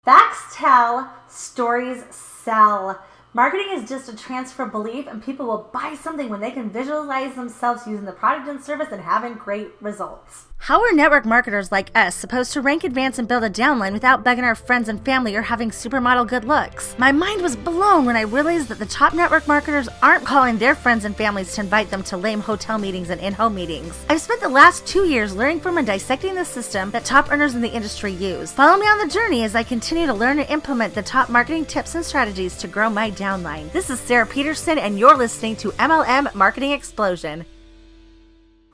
Facts tell, stories sell. Marketing is just a transfer of belief, and people will buy something when they can visualize themselves using the product and service and having great results. How are network marketers like us supposed to rank, advance, and build a downline without begging our friends and family or having supermodel good looks? My mind was blown when I realized that the top network marketers aren't calling their friends and families to invite them to lame hotel meetings and in-home meetings. I've spent the last 2 years learning from and dissecting the system that top earners in the industry use. Follow me on the journey as I continue to learn and implement the top marketing tips and strategies to grow my downline. This is Sarah Peterson, and you're listening to MLM Marketing Explosion.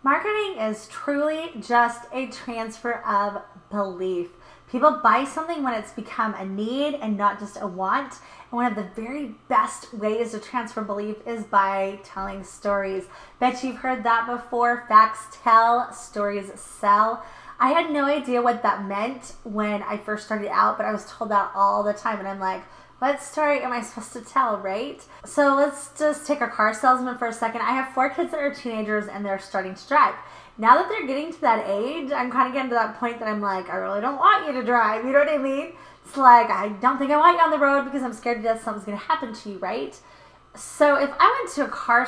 Marketing is truly just a transfer of belief. People buy something when it's become a need and not just a want. And one of the very best ways to transfer belief is by telling stories. Bet you've heard that before. Facts tell, stories sell. I had no idea what that meant when I first started out, but I was told that all the time. And I'm like, what story am I supposed to tell, right? So let's just take a car salesman for a second. I have 4 kids that are teenagers and they're starting to drive. Now that they're getting to that age, I'm kind of getting to that point that I'm like, I really don't want you to drive. You know what I mean? It's like, I don't think I want you on the road because I'm scared to death something's going to happen to you, right? So if I went to a car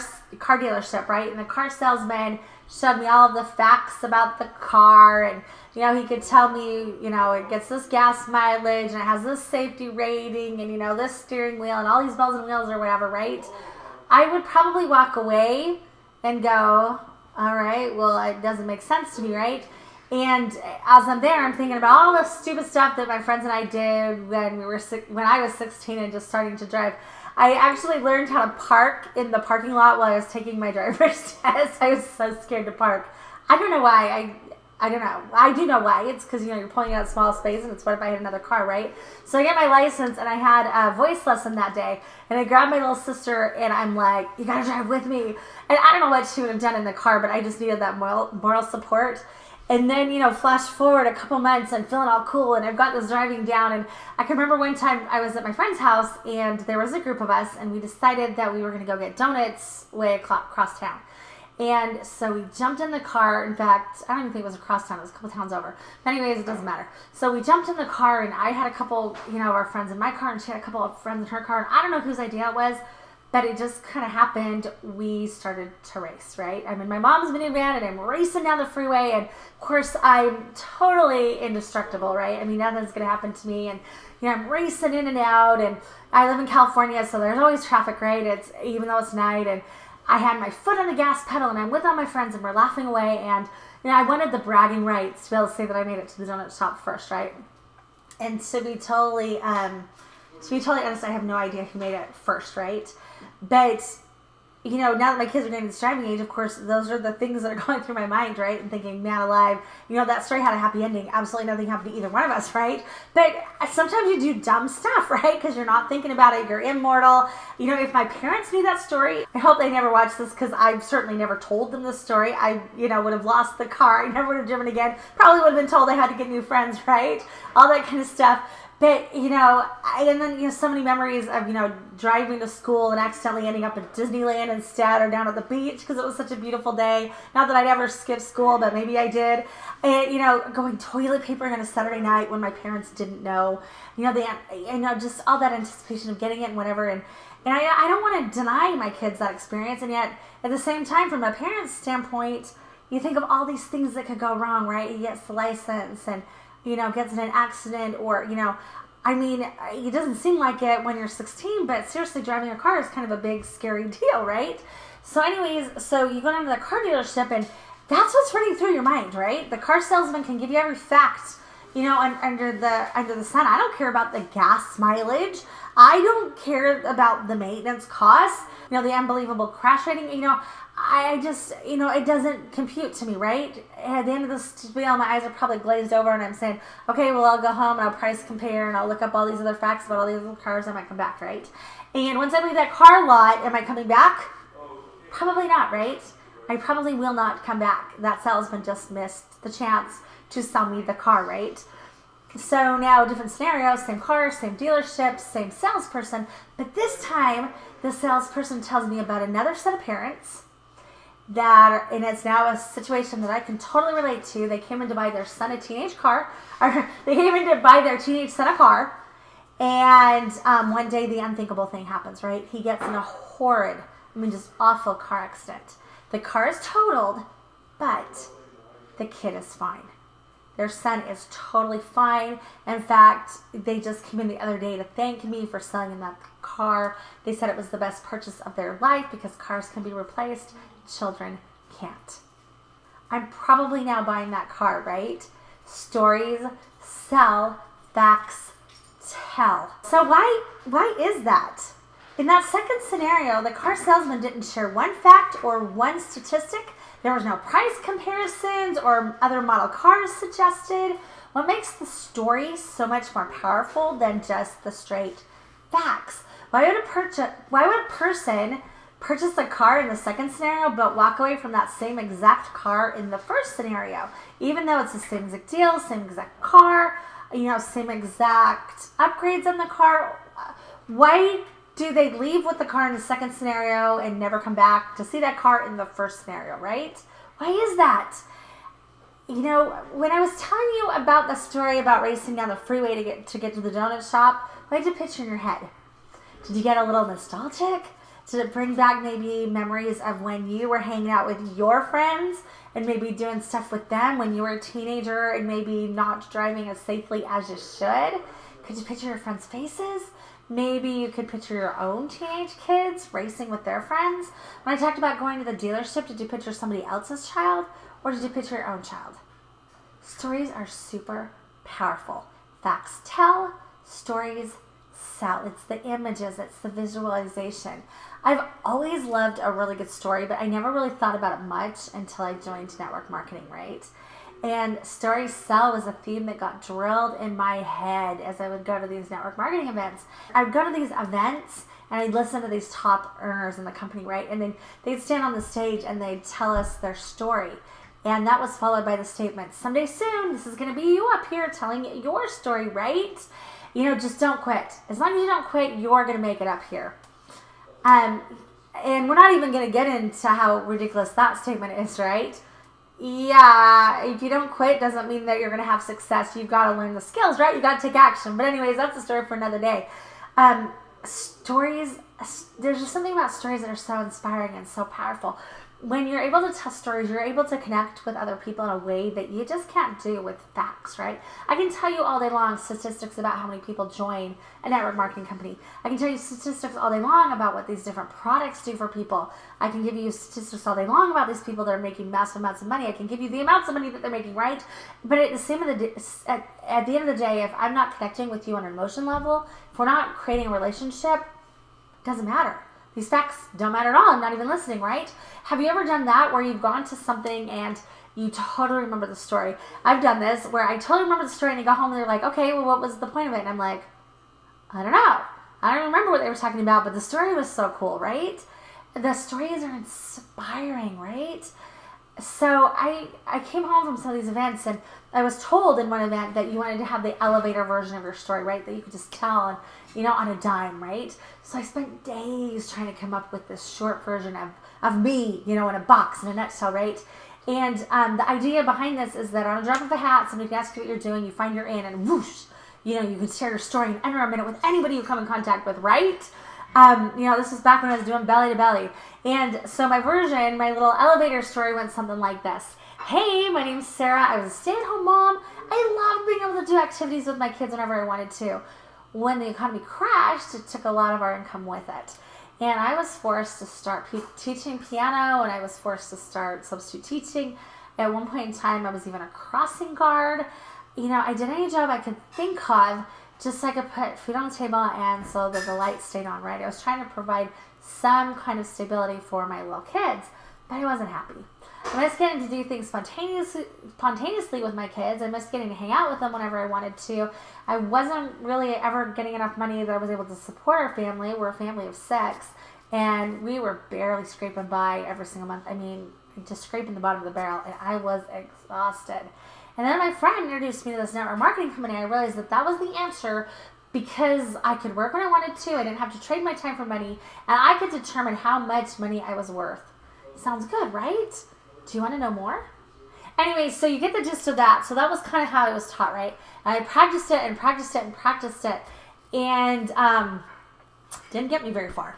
dealership, right, and the car salesman showed me all of the facts about the car, and he could tell me, it gets this gas mileage and it has this safety rating and this steering wheel and all these bells and wheels or whatever, right? I would probably walk away and go, all right, well, it doesn't make sense to me, right? And as I'm there, I'm thinking about all the stupid stuff that my friends and I did when I was 16 and just starting to drive. I actually learned how to park in the parking lot while I was taking my driver's test. I was so scared to park. I don't know why. I don't know. I do know why. It's because, you're pulling out a small space, and it's what if I had another car, right? So I get my license, and I had a voice lesson that day, and I grabbed my little sister, and I'm like, you gotta drive with me. And I don't know what she would have done in the car, but I just needed that moral support. And then, flash forward a couple months and feeling all cool, and I've got this driving down. And I can remember one time I was at my friend's house, and there was a group of us, and we decided that we were going to go get donuts way across town. And so we jumped in the car. In fact, I don't even think it was across town. It was a couple towns over. But anyways, it doesn't matter. So we jumped in the car, and I had a couple, of our friends in my car, and she had a couple of friends in her car. And I don't know whose idea it was, but it just kind of happened. We started to race, right? I'm in my mom's minivan, and I'm racing down the freeway. And of course, I'm totally indestructible, right? I mean, nothing's going to happen to me. And, I'm racing in and out. And I live in California, so there's always traffic, right? Even though it's night. And I had my foot on the gas pedal, and I'm with all my friends, and we're laughing away. And, I wanted the bragging rights to be able to say that I made it to the donut shop first, right? And to be totally honest, I have no idea who made it first, right? But, now that my kids are getting to this driving age, of course, those are the things that are going through my mind, right? And thinking, man alive, that story had a happy ending. Absolutely nothing happened to either one of us, right? But sometimes you do dumb stuff, right? Because you're not thinking about it. You're immortal. If my parents knew that story, I hope they never watch this, because I've certainly never told them this story. I, would have lost the car. I never would have driven again. Probably would have been told I had to get new friends, right? All that kind of stuff. But, and then, so many memories of, driving to school and accidentally ending up at Disneyland instead, or down at the beach because it was such a beautiful day. Not that I'd ever skip school, but maybe I did. And, going toilet papering on a Saturday night when my parents didn't know. Just all that anticipation of getting it and whatever. And I don't want to deny my kids that experience. And yet, at the same time, from a parent's standpoint, you think of all these things that could go wrong, right? He gets the license and, gets in an accident, or, it doesn't seem like it when you're 16, but seriously, driving a car is kind of a big, scary deal, right? So anyways, so you go down to the car dealership, and that's what's running through your mind, right? The car salesman can give you every fact, under the sun. I don't care about the gas mileage. I don't care about the maintenance costs, the unbelievable crash rating, I just, it doesn't compute to me, right? At the end of the spiel, my eyes are probably glazed over, and I'm saying, okay, well, I'll go home and I'll price compare, and I'll look up all these other facts about all these other cars. I might come back, right? And once I leave that car lot, am I coming back? Probably not, right? I probably will not come back. That salesman just missed the chance to sell me the car, right? So now, different scenarios, same car, same dealership, same salesperson, but this time, the salesperson tells me about another set of parents and it's now a situation that I can totally relate to. They came in to buy their son a teenage car, or they came in to buy their teenage son a car, And one day the unthinkable thing happens, right? He gets in a horrid, just awful car accident. The car is totaled, but the kid is fine. Their son is totally fine. In fact, they just came in the other day to thank me for selling them that car. They said it was the best purchase of their life because cars can be replaced, children can't. I'm probably now buying that car, right? Stories sell, facts tell. So why is that? In that second scenario, the car salesman didn't share one fact or one statistic. There was no price comparisons or other model cars suggested. What makes the story so much more powerful than just the straight facts? Why would a person purchase a car in the second scenario but walk away from that same exact car in the first scenario? Even though it's the same exact deal, same exact car, same exact upgrades in the car. Why do they leave with the car in the second scenario and never come back to see that car in the first scenario, right? Why is that? When I was telling you about the story about racing down the freeway to get to the donut shop, what did you picture in your head? Did you get a little nostalgic? Did it bring back maybe memories of when you were hanging out with your friends and maybe doing stuff with them when you were a teenager and maybe not driving as safely as you should? Could you picture your friends' faces? Maybe you could picture your own teenage kids racing with their friends. When I talked about going to the dealership, did you picture somebody else's child or did you picture your own child? Stories are super powerful. Facts tell, stories sell. It's the images, it's the visualization. I've always loved a really good story, but I never really thought about it much until I joined network marketing, right? And stories sell was a theme that got drilled in my head as I would go to these network marketing events. I would go to these events and I'd listen to these top earners in the company, right? And then they'd stand on the stage and they'd tell us their story. And that was followed by the statement, someday soon, this is going to be you up here telling your story, right? Just don't quit. As long as you don't quit, you're going to make it up here. And we're not even going to get into how ridiculous that statement is, right? Yeah, if you don't quit, doesn't mean that you're going to have success. You've got to learn the skills, right? You've got to take action. But anyways, that's a story for another day. Stories, there's just something about stories that are so inspiring and so powerful. When you're able to tell stories, you're able to connect with other people in a way that you just can't do with facts, right? I can tell you all day long statistics about how many people join a network marketing company. I can tell you statistics all day long about what these different products do for people. I can give you statistics all day long about these people that are making massive amounts of money. I can give you the amounts of money that they're making, right? But at the end of the day, if I'm not connecting with you on an emotion level, if we're not creating a relationship, it doesn't matter. These facts don't matter at all. I'm not even listening, right? Have you ever done that where you've gone to something and you totally remember the story? I've done this where I totally remember the story and I go home and they're like, okay, well, what was the point of it? And I'm like, I don't know. I don't remember what they were talking about, but the story was so cool, right? The stories are inspiring, right? So I came home from some of these events and I was told in one event that you wanted to have the elevator version of your story, right? That you could just tell on a dime, right? So I spent days trying to come up with this short version of me, in a box, in a nutshell, right? And the idea behind this is that on a drop of a hat, somebody can ask you what you're doing, you find you're in, and whoosh, you can share your story in under a minute with anybody you come in contact with, right? This was back when I was doing belly to belly. And so my little elevator story went something like this. Hey, my name's Sarah. I was a stay-at-home mom. I loved being able to do activities with my kids whenever I wanted to. When the economy crashed, it took a lot of our income with it. And I was forced to start teaching piano, and I was forced to start substitute teaching. At one point in time, I was even a crossing guard. I did any job I could think of just so I could put food on the table and so that the lights stayed on, right? I was trying to provide some kind of stability for my little kids, but I wasn't happy. I missed getting to do things spontaneously with my kids. I missed getting to hang out with them whenever I wanted to. I wasn't really ever getting enough money that I was able to support our family. We're a family of 6, and we were barely scraping by every single month. Just scraping the bottom of the barrel, and I was exhausted. And then my friend introduced me to this network marketing company. I realized that was the answer because I could work when I wanted to. I didn't have to trade my time for money, and I could determine how much money I was worth. Sounds good, right? Do you want to know more? Anyway, so you get the gist of that. So that was kind of how I was taught, right? And I practiced it and practiced it and practiced it. and didn't get me very far.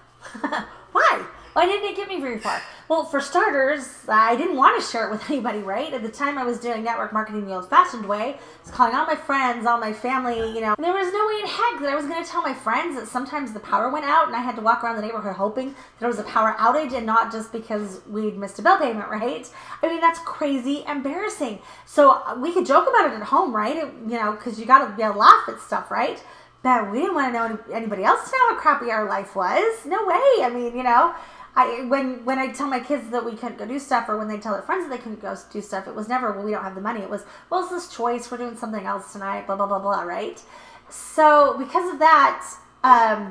Why? Why didn't it get me very far? Well, for starters, I didn't want to share it with anybody, right? At the time I was doing network marketing the old-fashioned way. I was calling all my friends, all my family, and there was no way in heck that I was going to tell my friends that sometimes the power went out and I had to walk around the neighborhood hoping that it was a power outage and not just because we'd missed a bill payment, right? I mean, that's crazy embarrassing. So we could joke about it at home, right? Because you got to be able to laugh at stuff, right? But we didn't want to know anybody else to know how crappy our life was. No way. I mean, when I tell my kids that we couldn't go do stuff, or when they tell their friends that they couldn't go do stuff, it was never, well, we don't have the money. It was, well, it's this choice. We're doing something else tonight, blah, blah, blah, blah, right? So because of that, I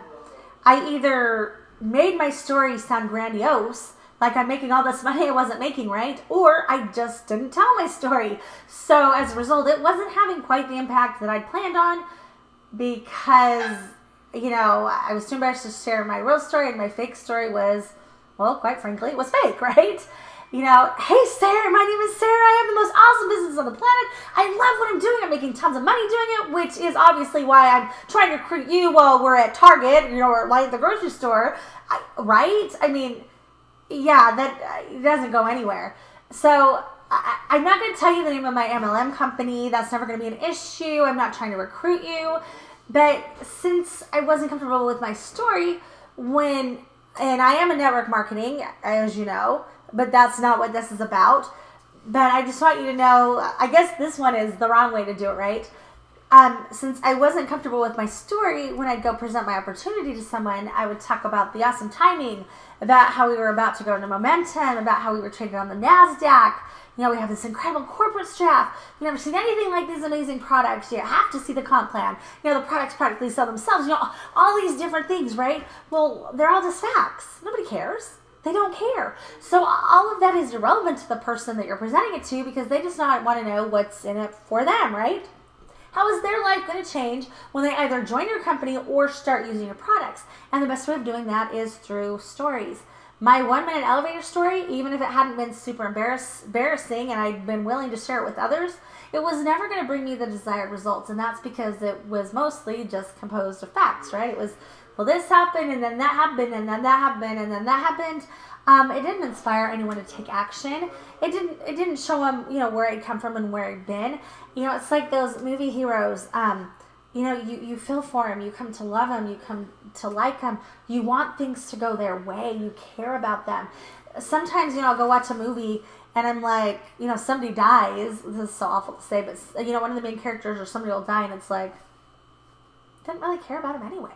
either made my story sound grandiose, like I'm making all this money I wasn't making, right? Or I just didn't tell my story. So as a result, it wasn't having quite the impact that I'd planned on because, I was too embarrassed to share my real story, and my fake story was, well, quite frankly, it was fake, right? Hey, Sarah, my name is Sarah. I have the most awesome business on the planet. I love what I'm doing. I'm making tons of money doing it, which is obviously why I'm trying to recruit you while we're at Target, or like the grocery store, right? I mean, yeah, that it doesn't go anywhere. So I'm not going to tell you the name of my MLM company. That's never going to be an issue. I'm not trying to recruit you. But since I wasn't comfortable with my story, and I am a network marketing, as you know, but that's not what this is about. But I just want you to know, I guess this one is the wrong way to do it, right? Since I wasn't comfortable with my story, when I'd go present my opportunity to someone, I would talk about the awesome timing, about how we were about to go into momentum, about how we were traded on the NASDAQ. We have this incredible corporate staff. You've never seen anything like these amazing products. You have to see the comp plan. The products practically sell themselves. All these different things, right? Well, they're all just facts. Nobody cares. They don't care. So all of that is irrelevant to the person that you're presenting it to because they just not want to know what's in it for them, right? How is their life going to change when they either join your company or start using your products? And the best way of doing that is through stories. My 1-minute elevator story, even if it hadn't been super embarrassing and I'd been willing to share it with others, it was never going to bring me the desired results. And that's because it was mostly just composed of facts, right? It was, well, this happened, and then that happened, and then that happened, and then that happened. It didn't inspire anyone to take action. It didn't show them, where I'd come from and where I'd been. It's like those movie heroes. You feel for them. You come to love them. You come to like them. You want things to go their way. You care about them. Sometimes, I'll go watch a movie and I'm like, somebody dies. This is so awful to say, but, one of the main characters or somebody will die and it's like, didn't really care about them anyway.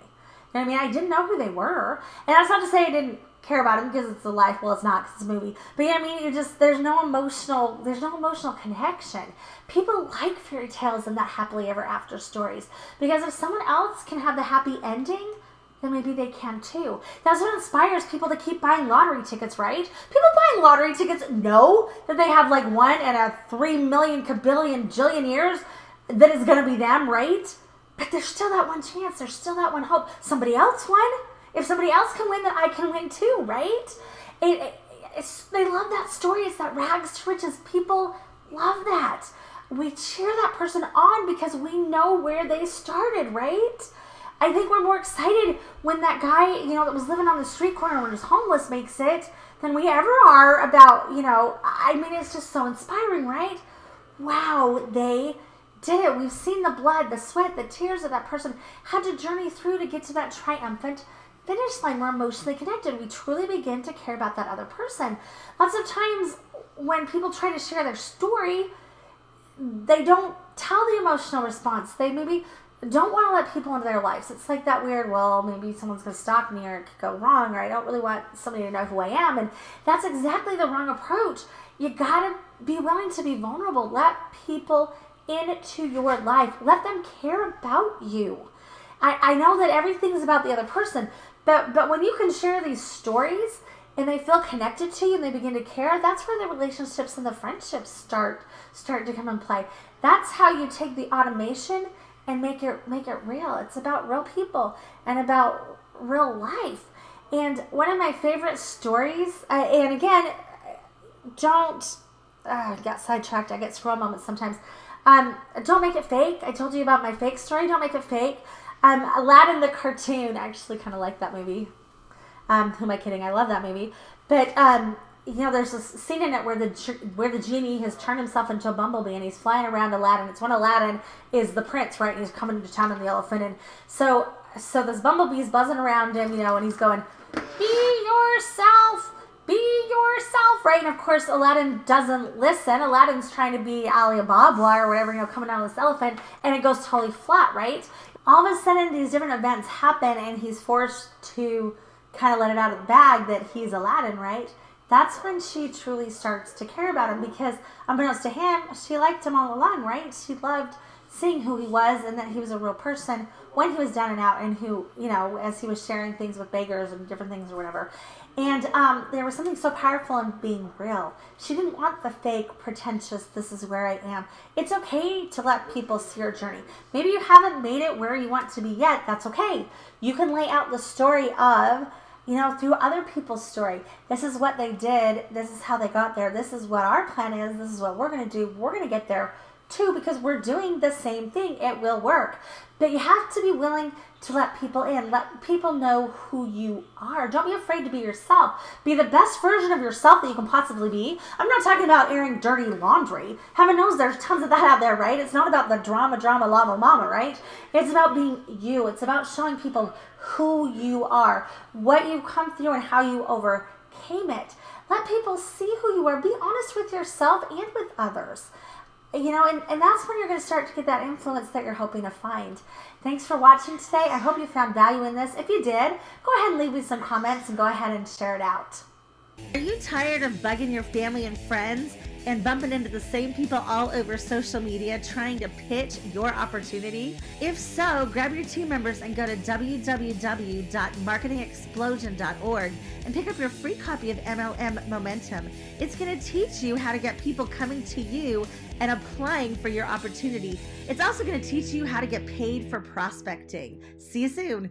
You know what I mean? I didn't know who they were. And that's not to say I didn't care about them because it's a life. Well, it's not because it's a movie. But you know what I mean? There's no emotional connection. People like fairy tales and that happily ever after stories. Because if someone else can have the happy ending, then maybe they can too. That's what inspires people to keep buying lottery tickets, right? People buying lottery tickets know that they have like 1 in a 3 million kabillion jillion years that it's going to be them, right? But there's still that one chance. There's still that one hope. Somebody else won. If somebody else can win, then I can win too, right? They love that story. It's that rags to riches. People love that. We cheer that person on because we know where they started, right? I think we're more excited when that guy, that was living on the street corner when he's homeless makes it than we ever are about, it's just so inspiring, right? Wow, they did it. We've seen the blood, the sweat, the tears that person had to journey through to get to that triumphant finish line. We're emotionally connected. We truly begin to care about that other person. Lots of times when people try to share their story, they don't tell the emotional response. They maybe don't want to let people into their lives. It's like that weird, well, maybe someone's going to stalk me or it could go wrong, or I don't really want somebody to know who I am. And that's exactly the wrong approach. You got to be willing to be vulnerable. Let people into your life. Let them care about you. I know that everything's about the other person, but when you can share these stories and they feel connected to you and they begin to care, that's where the relationships and the friendships start to come and play. That's how you take the automation and make it real. It's about real people and about real life. And one of my favorite stories, and again, I get sidetracked. I get scroll moments sometimes. Don't make it fake. I told you about my fake story. Don't make it fake. Aladdin the cartoon, I actually kind of like that movie. Who am I kidding? I love that movie. But there's this scene in it where the genie has turned himself into a bumblebee and he's flying around Aladdin. It's when Aladdin is the prince, right? And he's coming into town on the elephant, and so this bumblebee's buzzing around him, and he's going, "Be yourself, be yourself," right? And of course, Aladdin doesn't listen. Aladdin's trying to be Alibaba or whatever, coming out of this elephant, and it goes totally flat, right? All of a sudden, these different events happen, and he's forced to kind of let it out of the bag that he's Aladdin, right? That's when she truly starts to care about him, because unbeknownst to him, she liked him all along, right? She loved seeing who he was and that he was a real person when he was down and out, and who, as he was sharing things with beggars and different things or whatever. And there was something so powerful in being real. She didn't want the fake, pretentious, "this is where I am." It's okay to let people see your journey. Maybe you haven't made it where you want to be yet. That's okay. You can lay out the story of, through other people's story. This is what they did. This is how they got there. This is what our plan is. This is what we're going to do. We're going to get there too, because we're doing the same thing. It will work. But you have to be willing to let people in. Let people know who you are. Don't be afraid to be yourself. Be the best version of yourself that you can possibly be. I'm not talking about airing dirty laundry. Heaven knows there's tons of that out there, right? It's not about the drama, llama, mama, right? It's about being you. It's about showing people who you are, what you've come through, and how you overcame it. Let people see who you are. Be honest with yourself and with others. And that's when you're going to start to get that influence that you're hoping to find. Thanks for watching today. I hope you found value in this. If you did, go ahead and leave me some comments and go ahead and share it out. Are you tired of bugging your family and friends and bumping into the same people all over social media trying to pitch your opportunity? If so, grab your team members and go to www.marketingexplosion.org and pick up your free copy of MLM Momentum. It's going to teach you how to get people coming to you and applying for your opportunity. It's also going to teach you how to get paid for prospecting. See you soon.